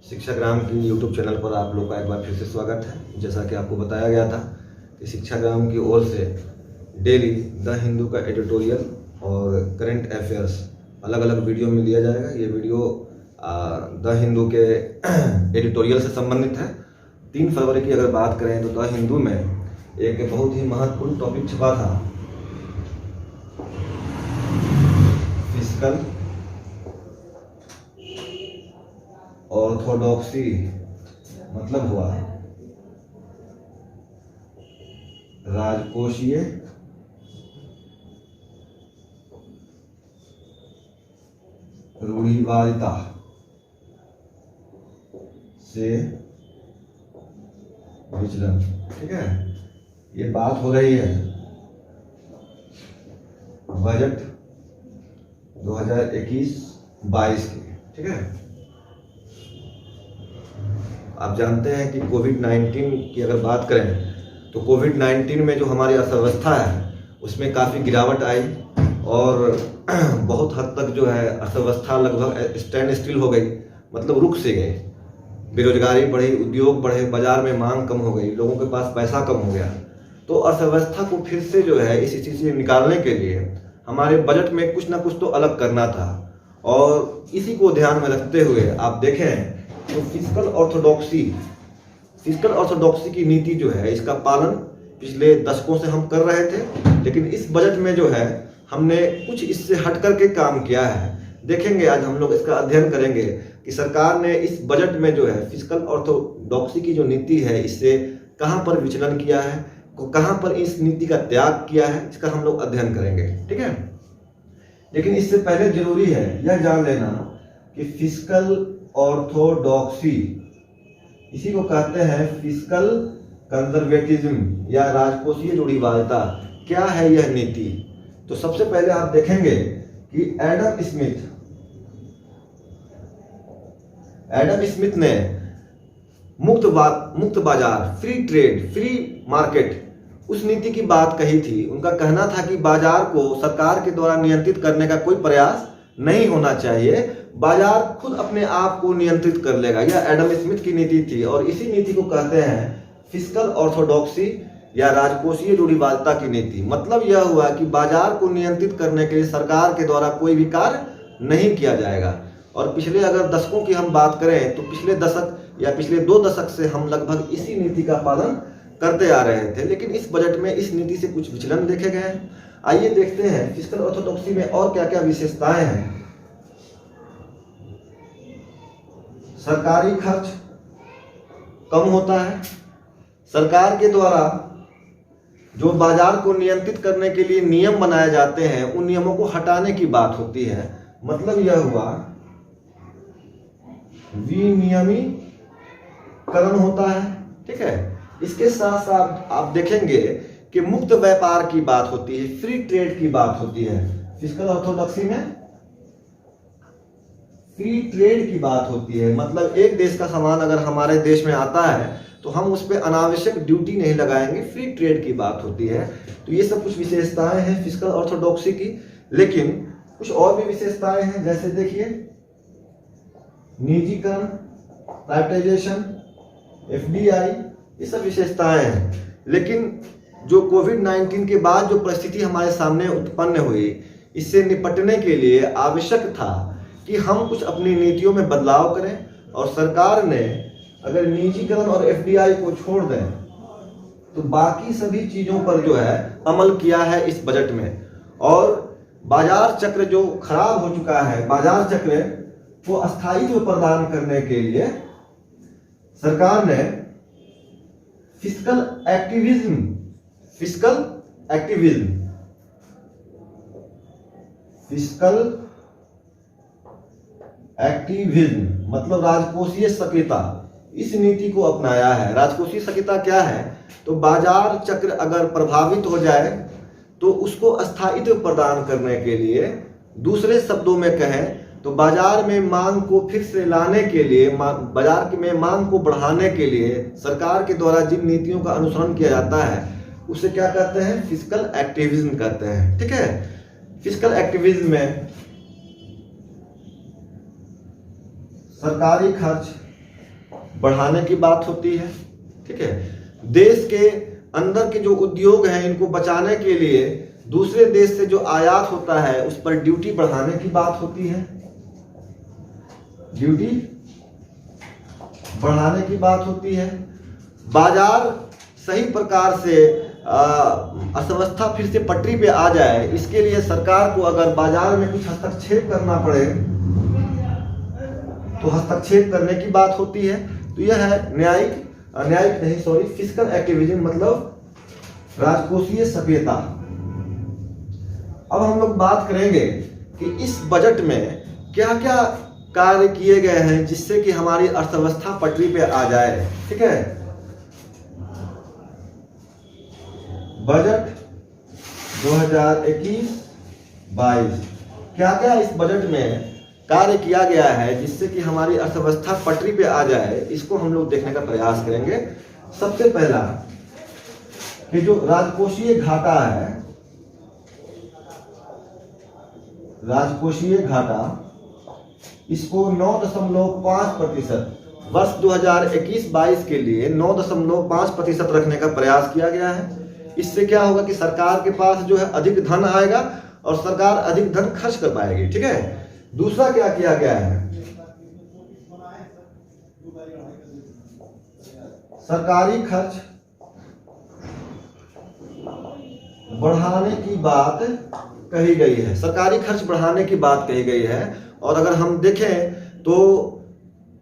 शिक्षा ग्राम की YouTube channel पर आप लोग का एक बार फिर से स्वागत है। जैसा कि आपको बताया गया था कि शिक्षा ग्राम की ओर से डेली द हिंदू का एडिटोरियल और करंट अफेयर्स अलग अलग वीडियो में लिया जाएगा। ये वीडियो द हिंदू के एडिटोरियल से संबंधित है। 3 फरवरी की अगर बात करें तो द हिंदू में एक बहुत ही महत्वपूर्ण टॉपिक छपा था, फिस्कल ऑर्थोडॉक्सी, मतलब हुआ राजकोषीय रूढ़िवादिता से विचलन। ठीक है, ये बात हो रही है बजट 2021-22 की। ठीक है, आप जानते हैं कि कोविड-19 की अगर बात करें तो कोविड-19 में जो हमारी अर्थव्यवस्था है उसमें काफ़ी गिरावट आई और बहुत हद तक जो है अर्थव्यवस्था लगभग स्टैंड स्टिल हो गई, मतलब रुक से गई। बेरोजगारी बढ़ी, उद्योग बढ़े, बाजार में मांग कम हो गई, लोगों के पास पैसा कम हो गया। तो अर्थव्यवस्था को फिर से जो है इस स्थिति से निकालने के लिए हमारे बजट में कुछ ना कुछ तो अलग करना था और इसी को ध्यान में रखते हुए आप देखें तो फिस्कल ऑर्थोडॉक्सी की नीति जो है इसका पालन पिछले दशकों से हम कर रहे थे, लेकिन इस बजट में जो है हमने कुछ इससे हट करके काम किया है। देखेंगे, आज हम लोग इसका अध्ययन करेंगे कि सरकार ने इस बजट में जो है फिस्कल ऑर्थोडॉक्सी की जो नीति है इससे कहां पर विचलन किया है, कहां पर इस नीति का त्याग किया है, इसका हम लोग अध्ययन करेंगे। ठीक है, लेकिन इससे पहले जरूरी है यह जान लेना कि फिस्कल ऑर्थोडॉक्सी, इसी को कहते हैं फिस्कल कंजर्वेटिज्म या राजकोषीय रूढ़िवादिता। क्या है यह नीति? तो सबसे पहले आप देखेंगे कि एडम स्मिथ ने मुक्त बाजार, फ्री ट्रेड, फ्री मार्केट, उस नीति की बात कही थी। उनका कहना था कि बाजार को सरकार के द्वारा नियंत्रित करने का कोई प्रयास नहीं होना चाहिए, बाजार खुद अपने आप को नियंत्रित कर लेगा। यह एडम स्मिथ की नीति थी और इसी नीति को कहते हैं फिस्कल ऑर्थोडॉक्सी या राजकोषीय रूढ़िवादिता की नीति। मतलब यह हुआ कि बाजार को नियंत्रित करने के लिए सरकार के द्वारा कोई भी कार्य नहीं किया जाएगा। और पिछले अगर दशकों की हम बात करें तो पिछले दशक या पिछले 2 दशक से हम लगभग इसी नीति का पालन करते आ रहे थे, लेकिन इस बजट में इस नीति से कुछ विचलन देखे गए हैं। आइए देखते हैं फिस्कल ऑर्थोडॉक्सी में और क्या क्या विशेषताएं हैं। सरकारी खर्च कम होता है, सरकार के द्वारा जो बाजार को नियंत्रित करने के लिए नियम बनाए जाते हैं उन नियमों को हटाने की बात होती है। मतलब यह हुआ विनियमीकरण होता है। ठीक है, इसके साथ साथ आप देखेंगे कि मुक्त व्यापार की बात होती है, फ्री ट्रेड की बात होती है। फिस्कल ऑर्थोडॉक्सी में फ्री ट्रेड की बात होती है, मतलब एक देश का सामान अगर हमारे देश में आता है तो हम उस पर अनावश्यक ड्यूटी नहीं लगाएंगे, फ्री ट्रेड की बात होती है। तो ये सब कुछ विशेषताएं हैं फिस्कल ऑर्थोडॉक्सी की, लेकिन कुछ और भी विशेषताएं हैं। जैसे देखिए निजीकरण, प्राइवेटाइजेशन, एफडीआई, ये सब विशेषताएं हैं। लेकिन जो कोविड-19 के बाद जो परिस्थिति हमारे सामने उत्पन्न हुई, इससे निपटने के लिए आवश्यक था कि हम कुछ अपनी नीतियों में बदलाव करें और सरकार ने अगर निजीकरण और एफडीआई को छोड़ दें तो बाकी सभी चीजों पर जो है अमल किया है इस बजट में। और बाजार चक्र जो खराब हो चुका है, बाजार चक्र को स्थायित्व प्रदान करने के लिए सरकार ने फिस्कल एक्टिविज्म मतलब राजकोषीय सक्रियता, इस नीति को अपनाया है। राजकोषीय सक्रियता क्या है? तो बाजार चक्र अगर प्रभावित हो जाए तो उसको स्थायित्व प्रदान करने के लिए, दूसरे शब्दों में कहें तो बाजार में मांग को फिर से लाने के लिए, बाजार में मांग को बढ़ाने के लिए सरकार के द्वारा जिन नीतियों का अनुसरण किया जाता है उसे क्या कहते हैं? फिस्कल एक्टिविज्म कहते हैं। ठीक है, फिस्कल एक्टिविज्म में सरकारी खर्च बढ़ाने की बात होती है। ठीक है, देश के अंदर के जो उद्योग हैं इनको बचाने के लिए दूसरे देश से जो आयात होता है उस पर ड्यूटी बढ़ाने की बात होती है, ड्यूटी बढ़ाने की बात होती है। बाजार सही प्रकार से अर्थव्यवस्था फिर से पटरी पे आ जाए, इसके लिए सरकार को अगर बाजार में कुछ हस्तक्षेप करना पड़े तो हस्तक्षेप करने की बात होती है। तो यह है न्यायिक नहीं सॉरी फिस्कल एक्टिविज्म, मतलब राजकोषीय सक्रियता। अब हम लोग बात करेंगे कि इस बजट में क्या क्या कार्य किए गए हैं जिससे कि हमारी अर्थव्यवस्था पटरी पे आ जाए। ठीक है, बजट 2021-22 क्या क्या इस बजट में कार्य किया गया है जिससे कि हमारी अर्थव्यवस्था पटरी पे आ जाए, इसको हम लोग देखने का प्रयास करेंगे। सबसे पहला कि जो राजकोषीय घाटा है, राजकोषीय घाटा, इसको 9.5% वर्ष 2021-22 के लिए 9.5% रखने का प्रयास किया गया है। इससे क्या होगा कि सरकार के पास जो है अधिक धन आएगा और सरकार अधिक धन खर्च कर पाएगी। ठीक है, दूसरा क्या किया गया है, सरकारी खर्च बढ़ाने की बात कही गई है, सरकारी खर्च बढ़ाने की बात कही गई है। और अगर हम देखें तो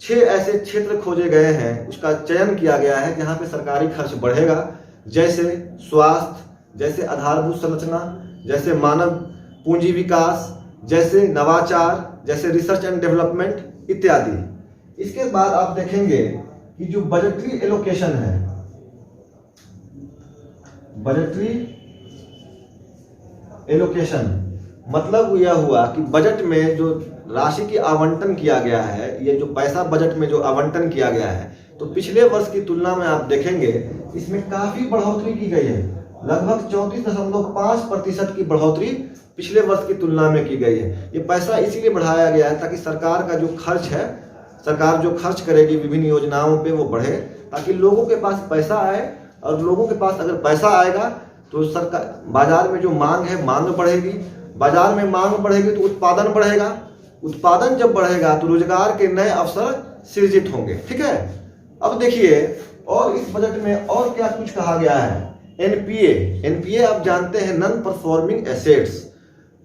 6 ऐसे क्षेत्र खोजे गए हैं, उसका चयन किया गया है जहां पे सरकारी खर्च बढ़ेगा, जैसे स्वास्थ्य, जैसे आधारभूत संरचना, जैसे मानव पूंजी विकास, जैसे नवाचार, जैसे रिसर्च एंड डेवलपमेंट इत्यादि। इसके बाद आप देखेंगे कि जो बजटरी एलोकेशन है, बजटरी एलोकेशन मतलब यह हुआ कि बजट में जो राशि की आवंटन किया गया है, ये जो पैसा बजट में जो आवंटन किया गया है, तो पिछले वर्ष की तुलना में आप देखेंगे इसमें काफी बढ़ोतरी की गई है। लगभग 34.5% की बढ़ोतरी पिछले वर्ष की तुलना में की गई है। ये पैसा इसीलिए बढ़ाया गया है ताकि सरकार का जो खर्च है, सरकार जो खर्च करेगी विभिन्न योजनाओं पे वो बढ़े, ताकि लोगों के पास पैसा आए। और लोगों के पास अगर पैसा आएगा तो सरकार, बाजार में जो मांग है, मांग बढ़ेगी, बाजार में मांग बढ़ेगी तो उत्पादन बढ़ेगा, उत्पादन जब बढ़ेगा तो रोजगार के नए अवसर सृजित होंगे। ठीक है, अब देखिए और इस बजट में और क्या कुछ कहा गया है। एनपीए आप जानते हैं, नॉन परफॉर्मिंग एसेट्स।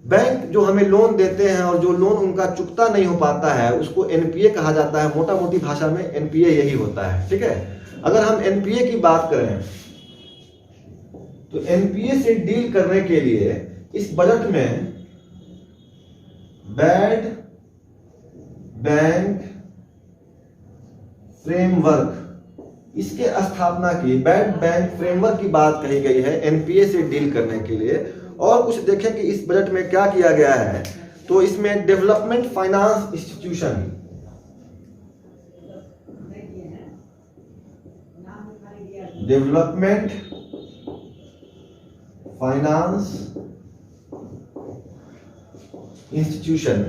बैंक जो हमें लोन देते हैं और जो लोन उनका चुकता नहीं हो पाता है उसको एनपीए कहा जाता है। मोटा मोटी भाषा में एनपीए यही होता है। ठीक है, अगर हम एनपीए की बात करें तो एनपीए से डील करने के लिए इस बजट में बैड बैंक फ्रेमवर्क, इसके स्थापना की, बैड बैंक फ्रेमवर्क की बात कही गई है एनपीए से डील करने के लिए। और कुछ देखें कि इस बजट में क्या किया गया है, तो इसमें development finance institution, development finance institution,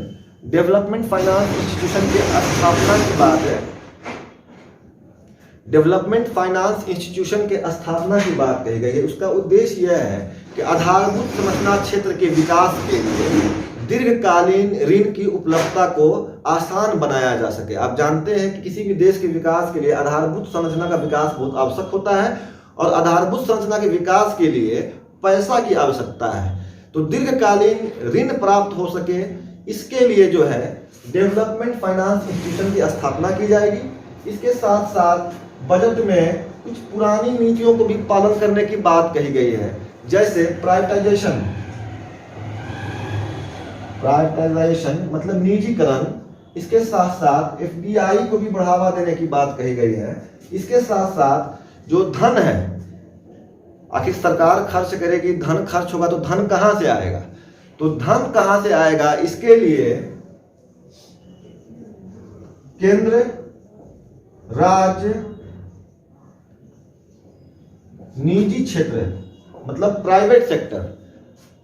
development finance institution की स्थापना की बात है। डेवलपमेंट फाइनेंस इंस्टीट्यूशन के स्थापना की बात कही गई है। उसका उद्देश्य यह है कि आधारभूत संरचना क्षेत्र के विकास के लिए दीर्घकालीन ऋण की उपलब्धता को आसान बनाया जा सके। आप जानते हैं कि किसी भी देश के विकास के लिए आधारभूत संरचना का विकास बहुत आवश्यक होता है और आधारभूत संरचना के विकास के लिए पैसा की आवश्यकता है। तो दीर्घकालीन ऋण प्राप्त हो सके, इसके लिए जो है डेवलपमेंट फाइनेंस इंस्टीट्यूशन की स्थापना की जाएगी। इसके साथ साथ बजट में कुछ पुरानी नीतियों को भी पालन करने की बात कही गई है, जैसे प्राइवेटाइजेशन, प्राइवेटाइजेशन मतलब निजीकरण। इसके साथ साथ एफडीआई को भी बढ़ावा देने की बात कही गई है। इसके साथ साथ जो धन है, आखिर सरकार खर्च करेगी, धन खर्च होगा तो धन कहां से आएगा, तो धन कहां से आएगा, इसके लिए केंद्र, राज्य, निजी क्षेत्र मतलब प्राइवेट सेक्टर,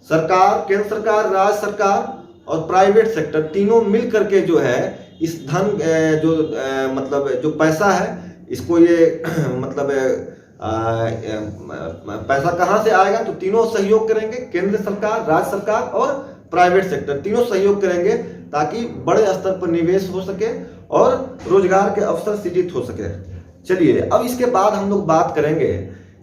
सरकार, केंद्र सरकार, राज्य सरकार और प्राइवेट सेक्टर, तीनों मिल करके जो है इस धन जो मतलब जो पैसा है इसको ये मतलब पैसा कहाँ से आएगा, तो तीनों सहयोग करेंगे, केंद्र सरकार, राज्य सरकार और प्राइवेट सेक्टर, तीनों सहयोग करेंगे ताकि बड़े स्तर पर निवेश हो सके और रोजगार के अवसर सृजित हो सके। चलिए अब इसके बाद हम लोग बात करेंगे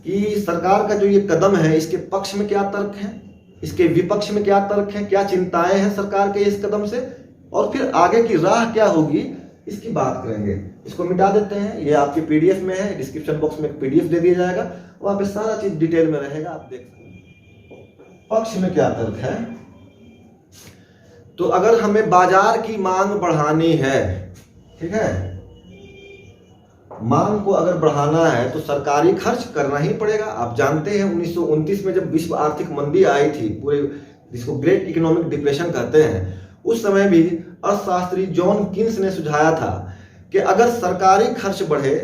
कि सरकार का जो ये कदम है इसके पक्ष में क्या तर्क है, इसके विपक्ष में क्या तर्क है, क्या चिंताएं हैं सरकार के इस कदम से, और फिर आगे की राह क्या होगी इसकी बात करेंगे। इसको मिटा देते हैं, ये आपके पीडीएफ में है, डिस्क्रिप्शन बॉक्स में एक पीडीएफ दे दिया जाएगा, वहां पे सारा चीज डिटेल में रहेगा, आप देख सकते हैं। पक्ष में क्या तर्क है, तो अगर हमें बाजार की मांग बढ़ानी है, ठीक है, मांग को अगर बढ़ाना है तो सरकारी खर्च करना ही पड़ेगा। आप जानते हैं 1929 में जब विश्व आर्थिक मंदी आई थी, पूरे जिसको ग्रेट इकोनॉमिक डिप्रेशन कहते हैं, उस समय भी अर्थशास्त्री जॉन कीन्स ने सुझाया था कि अगर सरकारी खर्च बढ़े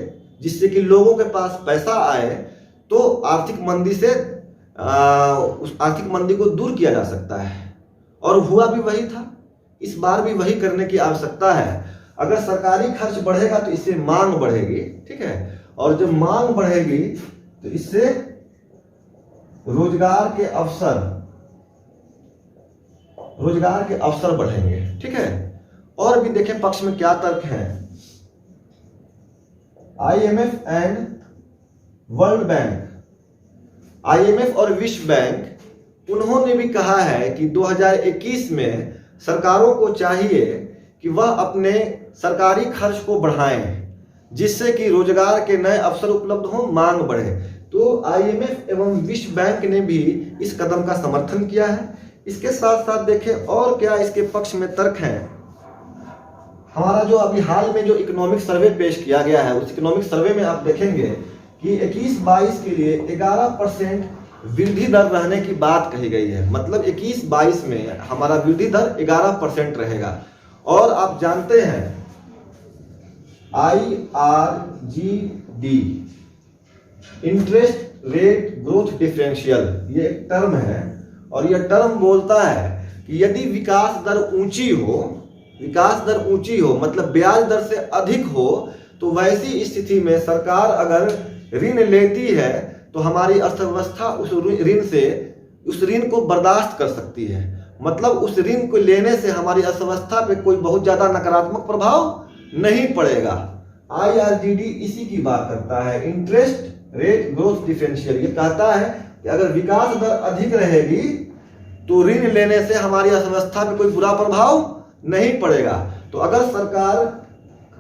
जिससे कि लोगों के पास पैसा आए तो आर्थिक मंदी से उस आर्थिक मंदी को दूर किया जा सकता है, और हुआ भी वही था। इस बार भी वही करने की आवश्यकता है। अगर सरकारी खर्च बढ़ेगा तो इससे मांग बढ़ेगी, ठीक है, और जब मांग बढ़ेगी तो इससे रोजगार के अवसर बढ़ेंगे, ठीक है। और भी देखें पक्ष में क्या तर्क है। IMF and world bank, IMF और विश्व बैंक, उन्होंने भी कहा है कि 2021 में सरकारों को चाहिए कि वह अपने सरकारी खर्च को बढ़ाएं जिससे कि रोजगार के नए अवसर उपलब्ध हो, मांग बढ़े। तो आईएमएफ एवं विश्व बैंक ने भी इस कदम का समर्थन किया है। इसके साथ साथ देखें और क्या इसके पक्ष में तर्क है। हमारा जो अभी हाल में जो इकोनॉमिक सर्वे पेश किया गया है, उस इकोनॉमिक सर्वे में आप देखेंगे कि 21-22 के लिए 11% वृद्धि दर रहने की बात कही गई है। मतलब 21-22 में हमारा वृद्धि दर 11% रहेगा। और आप जानते हैं IRGD, interest rate growth differential, ये एक टर्म है, और यह टर्म बोलता है कि यदि विकास दर ऊंची हो मतलब ब्याज दर से अधिक हो, तो वैसी स्थिति में सरकार अगर ऋण लेती है तो हमारी अर्थव्यवस्था उस ऋण को बर्दाश्त कर सकती है। मतलब उस ऋण को लेने से हमारी अर्थव्यवस्था पे कोई बहुत ज्यादा नकारात्मक प्रभाव नहीं पड़ेगा। IRGD इसी की बात करता है, इंटरेस्ट रेट ग्रोथ डिफरेंशियल। ये कहता है कि अगर विकास दर अधिक रहेगी तो ऋण लेने से हमारी अर्थव्यवस्था पे कोई बुरा प्रभाव नहीं पड़ेगा। तो अगर सरकार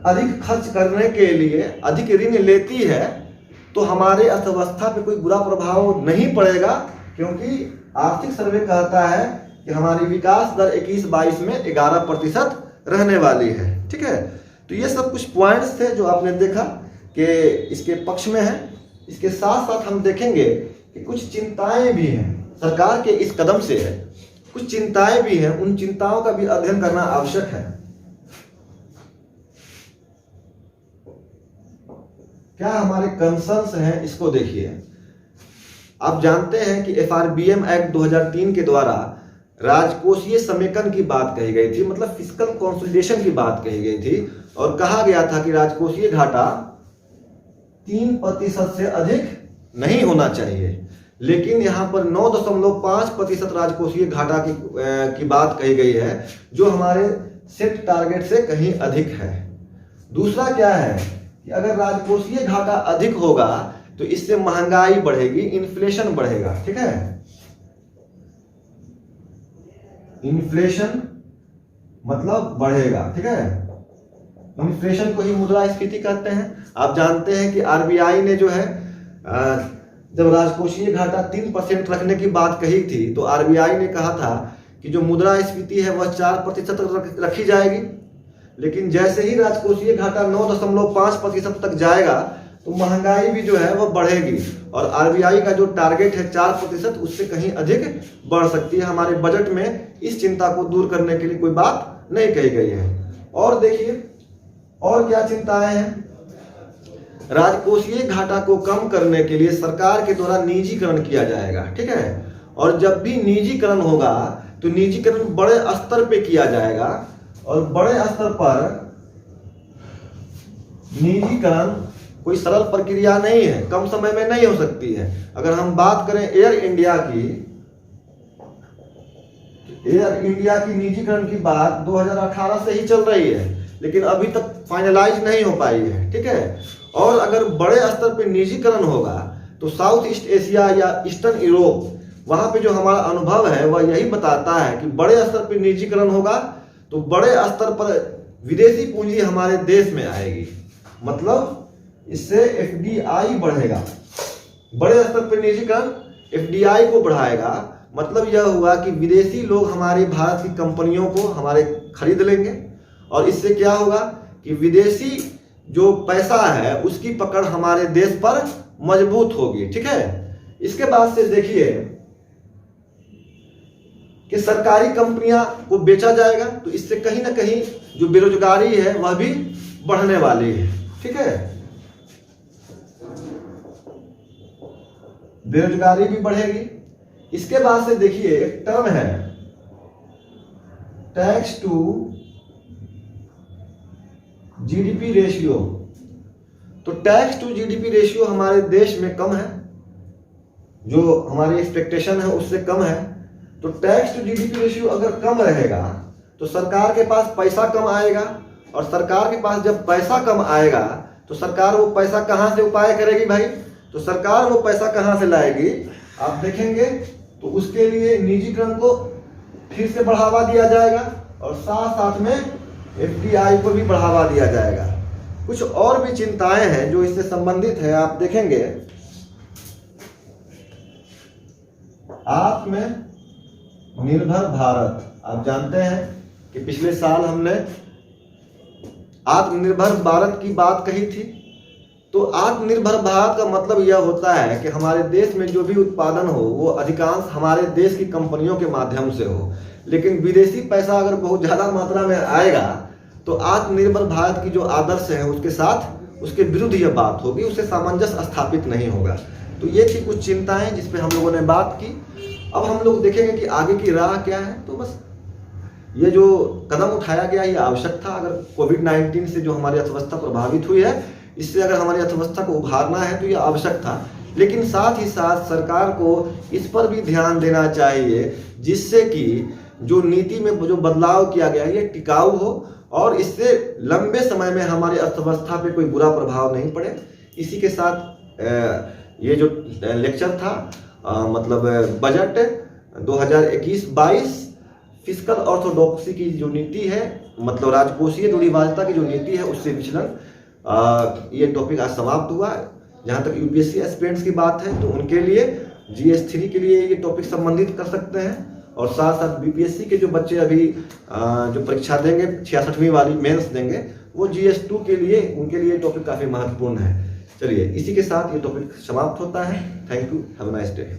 अधिक खर्च करने के लिए अधिक ऋण लेती है तो हमारे अर्थव्यवस्था पे कोई बुरा प्रभाव नहीं पड़ेगा, क्योंकि आर्थिक सर्वे कहता है कि हमारी विकास दर 21-22 में 11% रहने वाली है, ठीक है। तो ये सब कुछ पॉइंट्स थे जो आपने देखा कि इसके पक्ष में है। इसके साथ साथ हम देखेंगे कि कुछ चिंताएं भी हैं सरकार के इस कदम से, है कुछ चिंताएं भी हैं, उन चिंताओं का भी अध्ययन करना आवश्यक है। क्या हमारे कंसर्न्स हैं, इसको देखिए। आप जानते हैं कि FRBM एक्ट 2003 के द्वारा राजकोषीय समेकन की बात कही गई थी, मतलब फिस्कल कंसोलिडेशन की बात कही गई थी, और कहा गया था कि राजकोषीय घाटा 3% से अधिक नहीं होना चाहिए। लेकिन यहाँ पर 9.5% राजकोषीय घाटा की बात कही गई है, जो हमारे सेट टारगेट से कहीं अधिक है। दूसरा क्या है कि अगर राजकोषीय घाटा अधिक होगा तो इससे महंगाई बढ़ेगी, इन्फ्लेशन बढ़ेगा, ठीक है। इन्फ्लेशन मतलब बढ़ेगा, ठीक है। इन्फ्लेशन को ही मुद्रास्फीति कहते हैं। आप जानते हैं कि RBI ने जो है जब राजकोषीय घाटा 3% रखने की बात कही थी तो RBI ने कहा था कि जो मुद्रास्फीति है वह 4% रखी जाएगी। लेकिन जैसे ही राजकोषीय घाटा 9.5% तक जाएगा तो महंगाई भी जो है वह बढ़ेगी, और RBI का जो टारगेट है 4% उससे कहीं अधिक बढ़ सकती है। हमारे बजट में इस चिंता को दूर करने के लिए कोई बात नहीं कही गई है। और देखिए और क्या चिंताएं हैं। राजकोषीय घाटा को कम करने के लिए सरकार के द्वारा निजीकरण किया जाएगा, ठीक है। और जब भी निजीकरण होगा तो निजीकरण बड़े स्तर पे किया जाएगा, और बड़े स्तर पर निजीकरण कोई सरल प्रक्रिया नहीं है, कम समय में नहीं हो सकती है। अगर हम बात करें एयर इंडिया की निजीकरण की बात 2018 से ही चल रही है, लेकिन अभी तक फाइनलाइज नहीं हो पाई है, ठीक है। और अगर बड़े स्तर पे निजीकरण होगा तो साउथ ईस्ट एशिया या ईस्टर्न यूरोप, वहां पे जो हमारा अनुभव है वह यही बताता है कि बड़े स्तर पे निजीकरण होगा तो बड़े स्तर पर विदेशी पूंजी हमारे देश में आएगी, मतलब इससे एफडीआई बढ़ेगा। बड़े स्तर पर निजीकरण एफडीआई को बढ़ाएगा, मतलब यह हुआ कि विदेशी लोग हमारे भारत की कंपनियों को हमारे खरीद लेंगे और इससे क्या होगा कि विदेशी जो पैसा है उसकी पकड़ हमारे देश पर मजबूत होगी, ठीक है। इसके बाद से देखिए कि सरकारी कंपनियां को बेचा जाएगा तो इससे कहीं ना कहीं जो बेरोजगारी है वह भी बढ़ने वाली है, ठीक है। बेरोजगारी भी बढ़ेगी। इसके बाद से देखिए एक टर्म है टैक्स टू जीडीपी रेशियो। तो टैक्स टू जीडीपी रेशियो हमारे देश में कम है, जो हमारी एक्सपेक्टेशन है उससे कम है। तो टैक्स टू जीडीपी रेशियो अगर कम रहेगा तो सरकार के पास पैसा कम आएगा, और सरकार के पास जब पैसा कम आएगा तो सरकार वो पैसा कहां से उपाय करेगी भाई? तो सरकार वो पैसा कहां से लाएगी आप देखेंगे तो उसके लिए निजीकरण को फिर से बढ़ावा दिया जाएगा और साथ साथ में एफडीआई को भी बढ़ावा दिया जाएगा। कुछ और भी चिंताएं हैं जो इससे संबंधित है, आप देखेंगे आत्मनिर्भर भारत। आप जानते हैं कि पिछले साल हमने आत्मनिर्भर भारत की बात कही थी। तो आत्मनिर्भर भारत का मतलब यह होता है कि हमारे देश में जो भी उत्पादन हो वो अधिकांश हमारे देश की कंपनियों के माध्यम से हो, लेकिन विदेशी पैसा अगर बहुत ज़्यादा मात्रा में आएगा तो आत्मनिर्भर भारत की जो आदर्श है उसके साथ उसके विरुद्ध यह बात होगी, उससे सामंजस्य स्थापित नहीं होगा। तो ये थी कुछ चिंताएं जिस पे हम लोगों ने बात की। अब हम लोग देखेंगे कि आगे की राह क्या है। तो बस ये जो कदम उठाया गया ये आवश्यक था। अगर कोविड-19 से जो हमारी अर्थव्यवस्था प्रभावित हुई है, इससे अगर हमारी अर्थव्यवस्था को उभारना है तो ये आवश्यक था, लेकिन साथ ही साथ सरकार को इस पर भी ध्यान देना चाहिए जिससे कि जो नीति में जो बदलाव किया गया है ये टिकाऊ हो और इससे लंबे समय में हमारी अर्थव्यवस्था पे कोई बुरा प्रभाव नहीं पड़े। इसी के साथ ये जो लेक्चर था मतलब बजट 2021-22 फिस्कल ऑर्थोडॉक्सी की जो नीति है, मतलब राजकोषीय रूढ़िवादिता की जो नीति है उससे विचलन, ये टॉपिक आज समाप्त हुआ। जहाँ तक यूपीएससी एस्पिरेंट्स की बात है तो उनके लिए GS3 के लिए ये टॉपिक संबंधित कर सकते हैं, और साथ साथ बीपीएससी के जो बच्चे अभी जो परीक्षा देंगे 66वीं वाली मेंस देंगे वो GS2 के लिए उनके लिए टॉपिक काफ़ी महत्वपूर्ण है। चलिए इसी के साथ ये टॉपिक समाप्त होता है। Thank you, have a nice day.